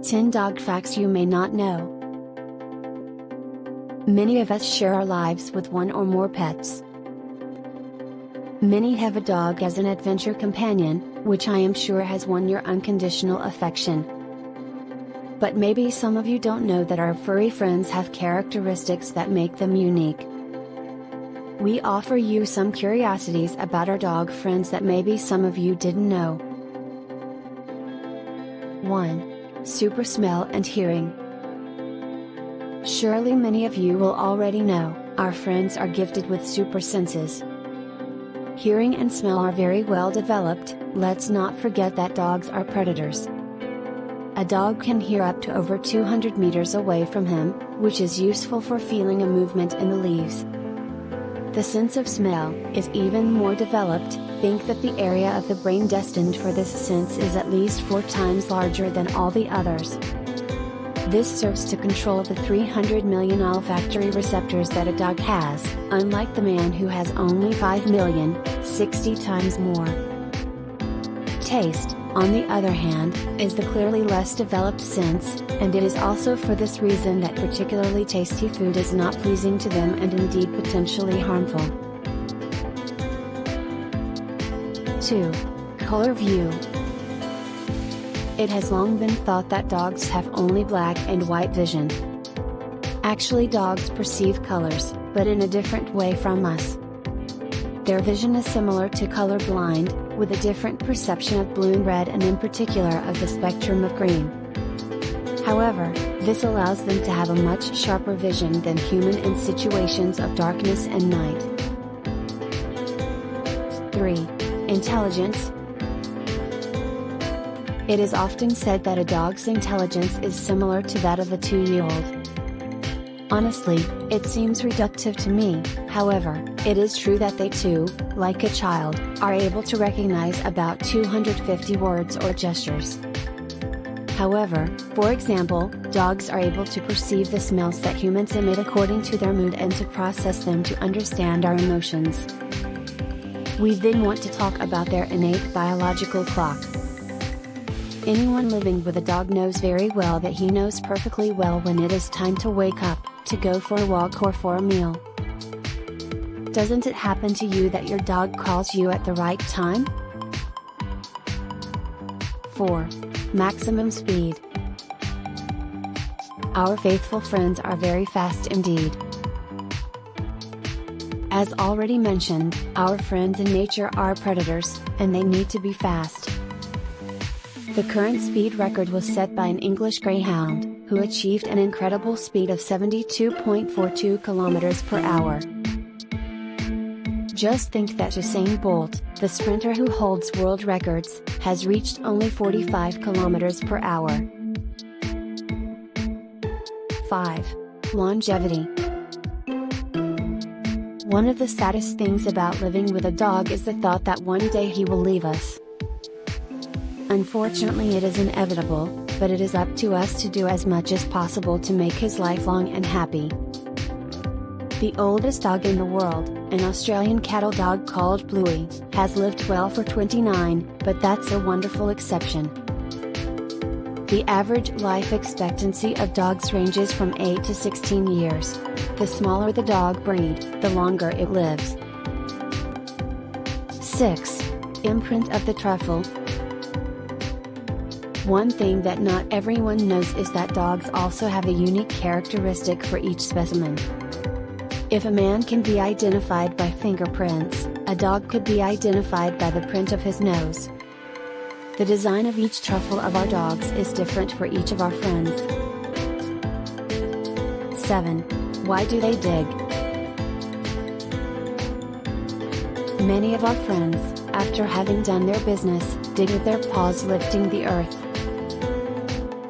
10 Dog Facts You May Not Know. Many of us share our lives with one or more pets. Many have a dog as an adventure companion, which I am sure has won your unconditional affection. But maybe some of you don't know that our furry friends have characteristics that make them unique. We offer you some curiosities about our dog friends that maybe some of you didn't know. 1. Super smell and hearing. Surely many of you will already know, our friends are gifted with super senses. Hearing and smell are very well developed. Let's not forget that dogs are predators. A dog can hear up to over 200 meters away from him, which is useful for feeling a movement in the leaves. The sense of smell is even more developed. Think that the area of the brain destined for this sense is at least 4 times larger than all the others. This serves to control the 300 million olfactory receptors that a dog has, unlike the man who has only 5 million, 60 times more. Taste, on the other hand, is the clearly less developed sense, and it is also for this reason that particularly tasty food is not pleasing to them and indeed potentially harmful. 2. Color view. It has long been thought that dogs have only black and white vision. Actually, dogs perceive colors, but in a different way from us. Their vision is similar to color blind, with a different perception of blue and red and in particular of the spectrum of green. However, this allows them to have a much sharper vision than human in situations of darkness and night. 3. Intelligence. It is often said that a dog's intelligence is similar to that of a 2-year-old. Honestly, it seems reductive to me. However, it is true that they too, like a child, are able to recognize about 250 words or gestures. However, for example, dogs are able to perceive the smells that humans emit according to their mood and to process them to understand our emotions. We then want to talk about their innate biological clock. Anyone living with a dog knows very well that he knows perfectly well when it is time to wake up, to go for a walk or for a meal. Doesn't it happen to you that your dog calls you at the right time? 4. Maximum speed. Our faithful friends are very fast indeed. As already mentioned, our friends in nature are predators, and they need to be fast. The current speed record was set by an English greyhound, who achieved an incredible speed of 72.42 kilometers per hour. Just think that Usain Bolt, the sprinter who holds world records, has reached only 45 kilometers per hour. 5. Longevity. One of the saddest things about living with a dog is the thought that one day he will leave us. Unfortunately, it is inevitable, but it is up to us to do as much as possible to make his life long and happy. The oldest dog in the world, an Australian cattle dog called Bluey, has lived well for 29, but that's a wonderful exception. The average life expectancy of dogs ranges from 8 to 16 years. The smaller the dog breed, the longer it lives. 6. Imprint of the truffle. One thing that not everyone knows is that dogs also have a unique characteristic for each specimen. If a man can be identified by fingerprints, a dog could be identified by the print of his nose. The design of each truffle of our dogs is different for each of our friends. 7. Why do they dig? Many of our friends, after having done their business, dig with their paws lifting the earth.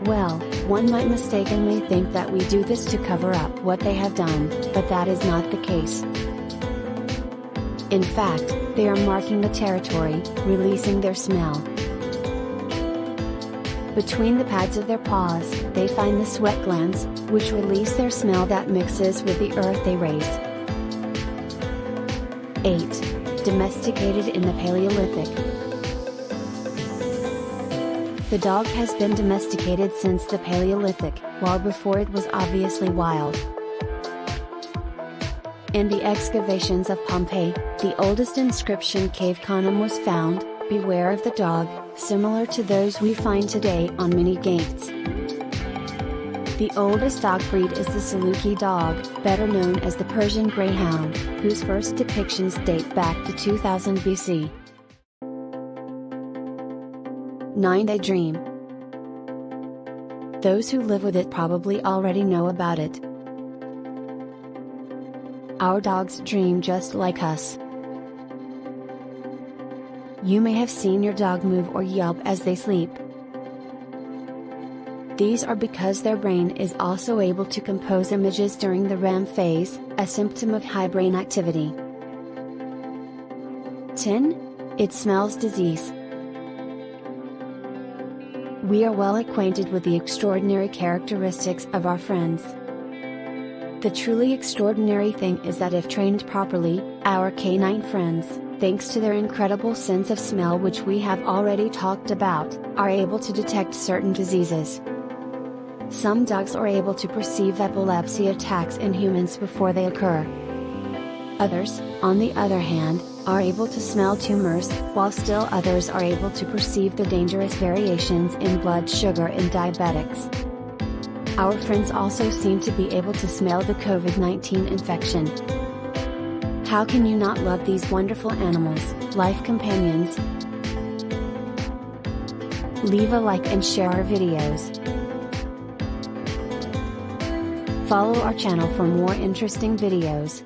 Well, one might mistakenly think that we do this to cover up what they have done, but that is not the case. In fact, they are marking the territory, releasing their smell. Between the pads of their paws, they find the sweat glands, which release their smell that mixes with the earth they raise. 8. Domesticated in the Paleolithic. The dog has been domesticated since the Paleolithic, while before it was obviously wild. In the excavations of Pompeii, the oldest inscription cave conum was found, "Beware of the dog," similar to those we find today on many gates. The oldest dog breed is the Saluki dog, better known as the Persian Greyhound, whose first depictions date back to 2000 BC. 9-day dream. Those who live with it probably already know about it. Our dogs dream just like us. You may have seen your dog move or yelp as they sleep. These are because their brain is also able to compose images during the REM phase, a symptom of high brain activity. 10. It smells disease. We are well acquainted with the extraordinary characteristics of our friends. The truly extraordinary thing is that if trained properly, our canine friends, thanks to their incredible sense of smell which we have already talked about, are able to detect certain diseases. Some dogs are able to perceive epilepsy attacks in humans before they occur. Others, on the other hand, are able to smell tumors, while still others are able to perceive the dangerous variations in blood sugar in diabetics. Our friends also seem to be able to smell the COVID-19 infection. How can you not love these wonderful animals, life companions? Leave a like and share our videos. Follow our channel for more interesting videos.